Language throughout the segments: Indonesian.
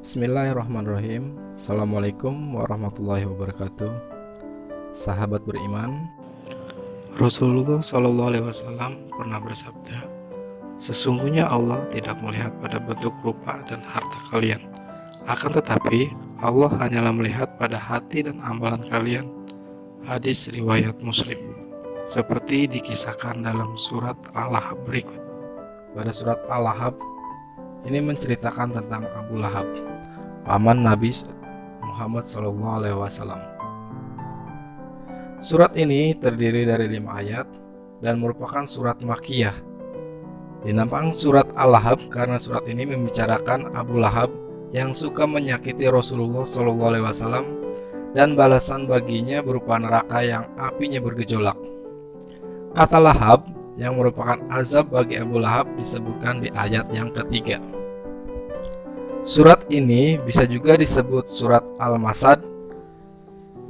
Bismillahirrahmanirrahim. Assalamualaikum warahmatullahi wabarakatuh. Sahabat beriman, Rasulullah Shallallahu Alaihi Wasallam pernah bersabda, sesungguhnya Allah tidak melihat pada bentuk rupa dan harta kalian, akan tetapi Allah hanyalah melihat pada hati dan amalan kalian. Hadis riwayat Muslim. Seperti dikisahkan dalam surat Al-Lahab berikut. Pada surat Al-Lahab ini menceritakan tentang Abu Lahab, paman Nabi Muhammad SAW. Surat ini terdiri dari 5 ayat dan merupakan surat Makkiyah. Dinamakan surat Al-Lahab karena surat ini membicarakan Abu Lahab yang suka menyakiti Rasulullah SAW dan balasan baginya berupa neraka yang apinya bergejolak. Kata Lahab yang merupakan azab bagi Abu Lahab disebutkan di ayat yang ketiga. Surat ini bisa juga disebut surat Al-Masad,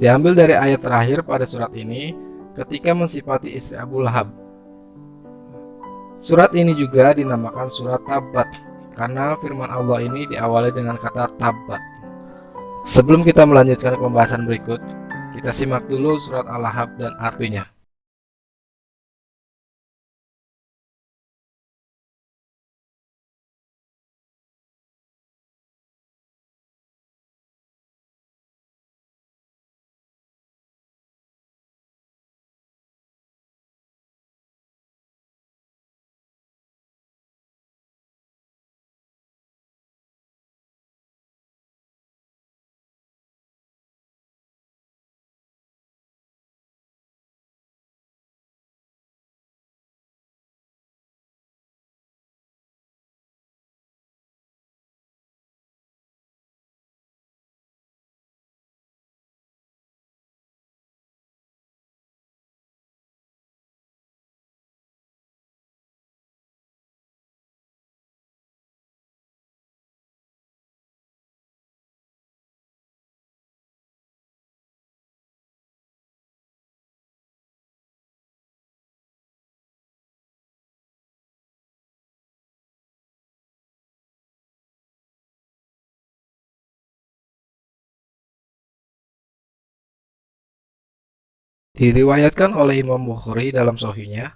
diambil dari ayat terakhir pada surat ini ketika mensifati istri Abu Lahab. Surat ini juga dinamakan surat Tabbat karena firman Allah ini diawali dengan kata Tabbat. Sebelum kita melanjutkan ke pembahasan berikut, kita simak dulu surat Al-Lahab dan artinya. Diriwayatkan oleh Imam Bukhari dalam Sahihnya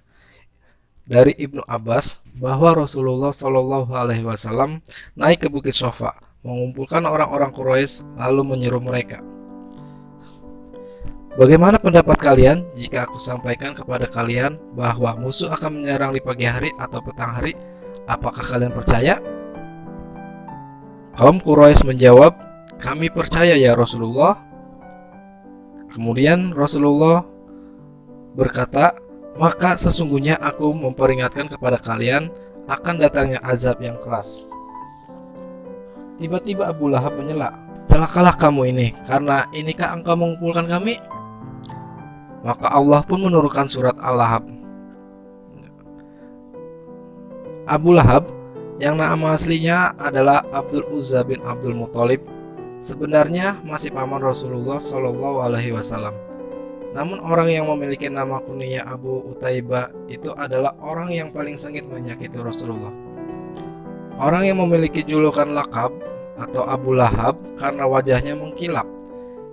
dari Ibnu Abbas bahwa Rasulullah Shallallahu Alaihi Wasallam naik ke Bukit Sofa, mengumpulkan orang-orang Quraisy lalu menyeru mereka, bagaimana pendapat kalian jika aku sampaikan kepada kalian bahwa musuh akan menyerang di pagi hari atau petang hari? Apakah kalian percaya? Kaum Quraisy menjawab, kami percaya ya Rasulullah. Kemudian Rasulullah berkata, maka sesungguhnya aku memperingatkan kepada kalian akan datangnya azab yang keras. Tiba-tiba Abu Lahab menyela, celakalah kamu ini, karena inikah engkau mengumpulkan kami? Maka Allah pun menurunkan surat Al-Lahab. Abu Lahab yang nama aslinya adalah Abdul Uzza bin Abdul Muthalib sebenarnya masih paman Rasulullah Shallallahu Alaihi Wasallam. Namun orang yang memiliki nama kunyah Abu Utaibah itu adalah orang yang paling sengit menyakiti Rasulullah. Orang yang memiliki julukan lakab atau Abu Lahab karena wajahnya mengkilap.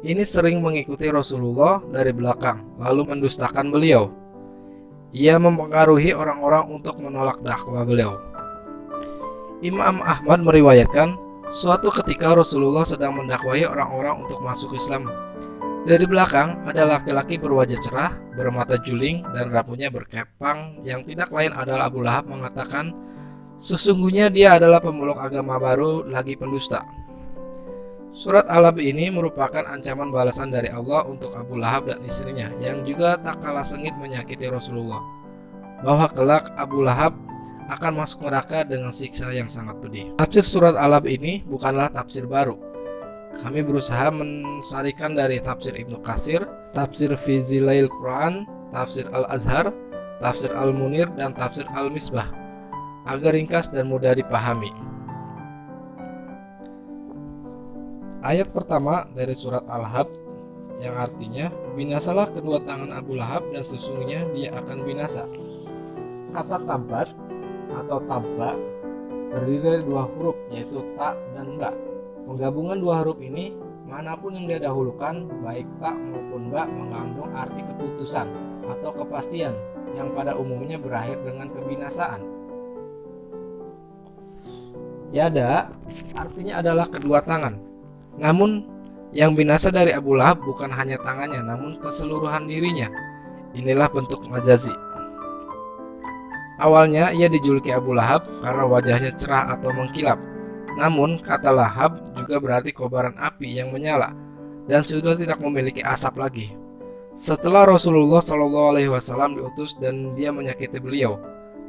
Ini sering mengikuti Rasulullah dari belakang lalu mendustakan beliau. Ia mempengaruhi orang-orang untuk menolak dakwah beliau. Imam Ahmad meriwayatkan, suatu ketika Rasulullah sedang mendakwahi orang-orang untuk masuk Islam. Dari belakang ada laki-laki berwajah cerah, bermata juling, dan rambutnya berkepang yang tidak lain adalah Abu Lahab mengatakan, sesungguhnya dia adalah pemeluk agama baru lagi pendusta. Surat Al-Lahab ini merupakan ancaman balasan dari Allah untuk Abu Lahab dan istrinya yang juga tak kalah sengit menyakiti Rasulullah, bahwa kelak Abu Lahab akan masuk neraka dengan siksa yang sangat pedih. Tafsir surat Al-Lahab ini bukanlah tafsir baru. Kami berusaha mensarikan dari tafsir Ibnu Katsir, tafsir fi Zilail Quran, tafsir Al-Azhar, tafsir Al-Munir, dan tafsir Al-Misbah agar ringkas dan mudah dipahami. Ayat pertama dari surat Al-Lahab yang artinya, binasalah kedua tangan Abu Lahab dan sesungguhnya dia akan binasa. Kata Tabbat atau Tabba terdiri dari 2 huruf yaitu ta dan ba. Penggabungan dua huruf ini, manapun yang dia dahulukan, baik ta maupun ba, mengandung arti keputusan atau kepastian yang pada umumnya berakhir dengan kebinasaan. Yada artinya adalah kedua tangan. Namun yang binasa dari Abu Lahab bukan hanya tangannya, namun keseluruhan dirinya. Inilah bentuk majazi. Awalnya ia dijuluki Abu Lahab karena wajahnya cerah atau mengkilap. Namun kata lahab juga berarti kobaran api yang menyala dan sudah tidak memiliki asap lagi. Setelah Rasulullah SAW diutus dan dia menyakiti beliau,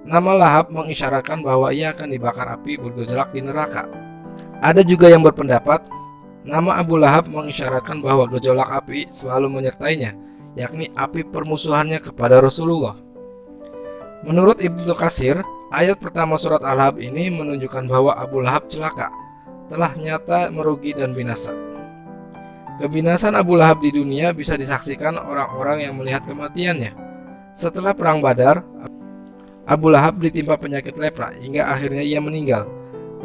nama Lahab mengisyaratkan bahwa ia akan dibakar api bergejolak di neraka. Ada juga yang berpendapat nama Abu Lahab mengisyaratkan bahwa gejolak api selalu menyertainya, yakni api permusuhannya kepada Rasulullah. Menurut Ibnu Katsir, ayat pertama surat Al-Lahab ini menunjukkan bahwa Abu Lahab celaka, telah nyata merugi dan binasa. Kebinasan Abu Lahab di dunia bisa disaksikan orang-orang yang melihat kematiannya. Setelah perang Badar, Abu Lahab ditimpa penyakit lepra hingga akhirnya ia meninggal.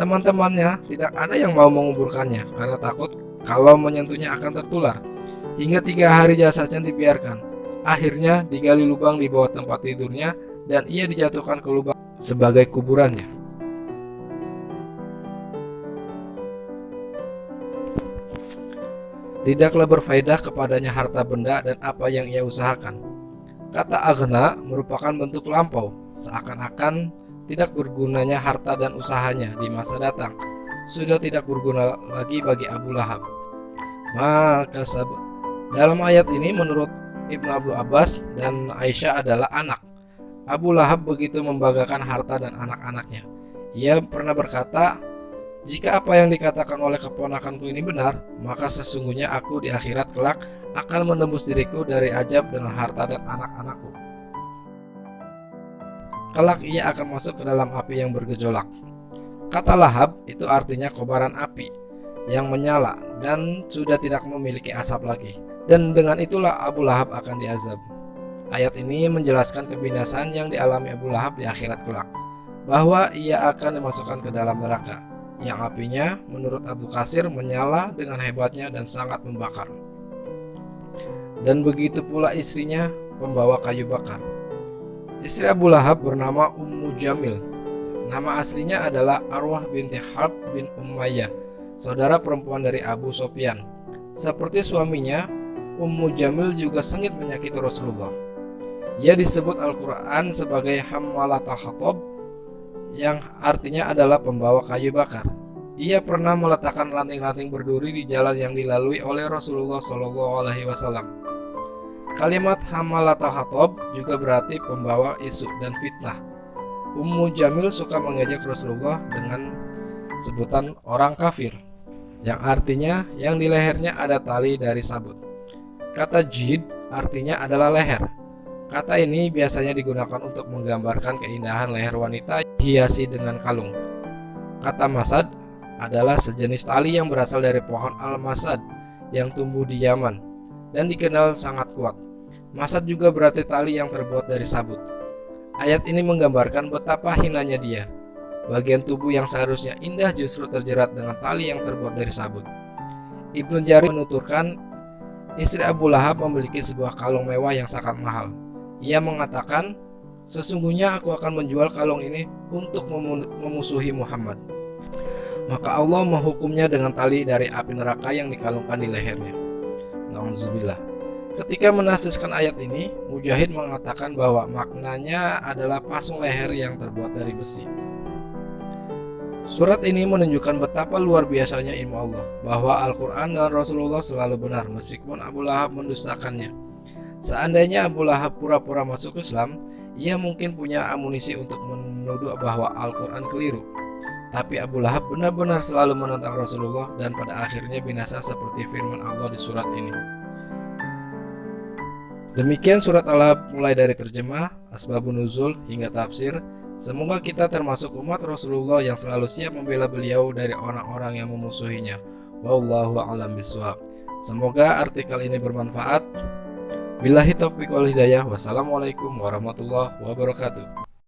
Teman-temannya tidak ada yang mau menguburkannya karena takut kalau menyentuhnya akan tertular. Hingga 3 hari jasadnya dibiarkan. Akhirnya digali lubang di bawah tempat tidurnya dan ia dijatuhkan ke lubang sebagai kuburannya. Tidaklah berfaedah kepadanya harta benda dan apa yang ia usahakan. Kata aghna merupakan bentuk lampau, seakan-akan tidak bergunanya harta dan usahanya di masa datang sudah tidak berguna lagi bagi Abu Lahab. Maka dalam ayat ini menurut Ibnu Abdul Abbas dan Aisyah adalah anak. Abu Lahab begitu membanggakan harta dan anak-anaknya. Ia pernah berkata, "Jika apa yang dikatakan oleh keponakanku ini benar, maka sesungguhnya aku di akhirat kelak akan menembus diriku dari ajab dengan harta dan anak-anakku. Kelak ia akan masuk ke dalam api yang bergejolak." Kata Lahab itu artinya kobaran api yang menyala dan sudah tidak memiliki asap lagi. Dan dengan itulah Abu Lahab akan diazab. Ayat ini menjelaskan kebinasaan yang dialami Abu Lahab di akhirat kelak, bahwa ia akan dimasukkan ke dalam neraka, yang apinya menurut Abu Katsir menyala dengan hebatnya dan sangat membakar. Dan begitu pula istrinya, pembawa kayu bakar. Istri Abu Lahab bernama Ummu Jamil. Nama aslinya adalah Arwah binti Harb bin Umayyah, saudara perempuan dari Abu Sofyan. Seperti suaminya, Ummu Jamil juga sengit menyakiti Rasulullah. Ia disebut Al-Quran sebagai Hammalatul Hatab, yang artinya adalah pembawa kayu bakar. Ia pernah meletakkan ranting-ranting berduri di jalan yang dilalui oleh Rasulullah SAW. Kalimat Hammalatul Hatab juga berarti pembawa isu dan fitnah. Ummu Jamil suka mengejek Rasulullah dengan sebutan orang kafir, yang artinya yang di lehernya ada tali dari sabut. Kata jid artinya adalah leher. Kata ini biasanya digunakan untuk menggambarkan keindahan leher wanita dihiasi dengan kalung. Kata masad adalah sejenis tali yang berasal dari pohon al-masad yang tumbuh di Yaman dan dikenal sangat kuat. Masad juga berarti tali yang terbuat dari sabut. Ayat ini menggambarkan betapa hinanya dia. Bagian tubuh yang seharusnya indah justru terjerat dengan tali yang terbuat dari sabut. Ibnu Jarir menuturkan, istri Abu Lahab memiliki sebuah kalung mewah yang sangat mahal. Ia mengatakan, "Sesungguhnya aku akan menjual kalung ini untuk memusuhi Muhammad." Maka Allah menghukumnya dengan tali dari api neraka yang dikalungkan di lehernya. Nauzubillah. Ketika menafsirkan ayat ini, Mujahid mengatakan bahwa maknanya adalah pasung leher yang terbuat dari besi. Surat ini menunjukkan betapa luar biasanya ilmu Allah, bahwa Al-Quran dan Rasulullah selalu benar meskipun Abu Lahab mendustakannya. Seandainya Abu Lahab pura-pura masuk Islam, ia mungkin punya amunisi untuk menuduh bahwa Al-Quran keliru. Tapi Abu Lahab benar-benar selalu menentang Rasulullah dan pada akhirnya binasa seperti firman Allah di surat ini. Demikian surat Al-Lahab mulai dari terjemah, asbabun nuzul hingga tafsir. Semoga kita termasuk umat Rasulullah yang selalu siap membela beliau dari orang-orang yang memusuhinya. Wallahu a'lam bishawab. Semoga artikel ini bermanfaat. Billahi taufiq wal hidayah. Wassalamualaikum warahmatullahi wabarakatuh.